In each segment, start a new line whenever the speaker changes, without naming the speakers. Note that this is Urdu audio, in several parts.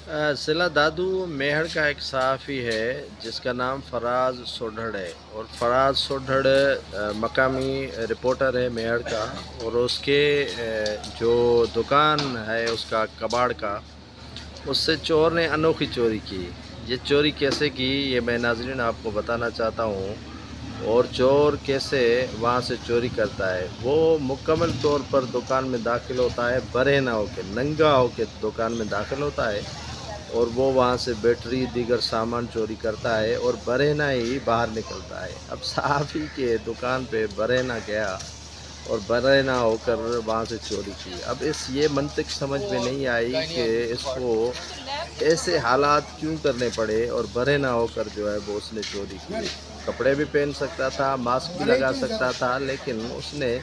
ضلع دادو میہر کا ایک صحافی ہے جس کا نام فراز سوڈھڑ ہے، اور فراز سوڈھڑ مقامی رپورٹر ہے میہر کا، اور اس کے جو دکان ہے اس کا کباڑ کا، اس سے چور نے انوکھی چوری کی۔ یہ چوری کیسے کی یہ میں ناظرین آپ کو بتانا چاہتا ہوں، اور چور کیسے وہاں سے چوری کرتا ہے۔ وہ مکمل طور پر دکان میں داخل ہوتا ہے، برہنہ ہو کے، ننگا ہو کے دکان میں داخل ہوتا ہے، اور وہ وہاں سے بیٹری دیگر سامان چوری کرتا ہے اور برہنہ ہی باہر نکلتا ہے۔ اب صحافی کے دکان پہ برہنہ گیا اور برہنہ ہو کر وہاں سے چوری کی۔ اب یہ منطق سمجھ میں نہیں آئی کہ اس کو ایسے حالات کیوں کرنے پڑے، اور برہنہ ہو کر جو ہے وہ اس نے چوری کی۔ کپڑے بھی پہن سکتا تھا، ماسک بھی لگا سکتا تھا، لیکن اس نے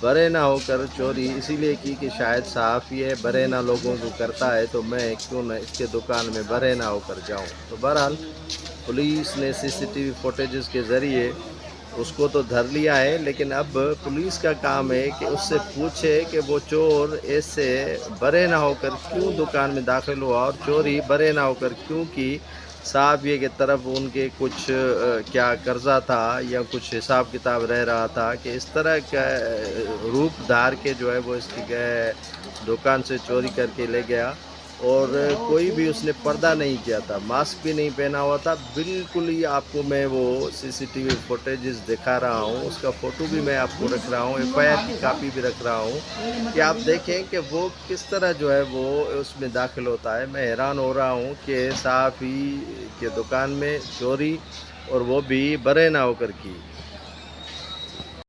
برہنہ ہو کر چوری اسی لیے کی کہ شاید صحافی ہے، برہنہ لوگوں کو کرتا ہے، تو میں کیوں نہ اس کے دکان میں برہنہ ہو کر جاؤں۔ تو بہرحال پولیس نے CCTV فوٹیجز کے ذریعے اس کو تو دھر لیا ہے، لیکن اب پولیس کا کام ہے کہ اس سے پوچھے کہ وہ چور ایسے برہنہ ہو کر کیوں دکان میں داخل ہوا، اور چوری برہنہ ہو کر کیوں کی۔ صحافی کی طرف ان کے کچھ کیا قرضہ تھا یا کچھ حساب کتاب رہ رہا تھا کہ اس طرح کا روپ دھار کے جو ہے وہ اس کی دکان سے چوری کر کے لے گیا، اور کوئی بھی اس نے پردہ نہیں کیا تھا، ماسک بھی نہیں پہنا ہوا تھا۔ بالکل ہی آپ کو میں وہ CCTV فوٹیجز دکھا رہا ہوں، اس کا فوٹو بھی میں آپ کو رکھ رہا ہوں، FIR کی کاپی بھی رکھ رہا ہوں کہ آپ دیکھیں کہ وہ کس طرح جو ہے وہ اس میں داخل ہوتا ہے۔ میں حیران ہو رہا ہوں کہ صحافی کے دکان میں چوری، اور وہ بھی برہنہ ہو کر کی۔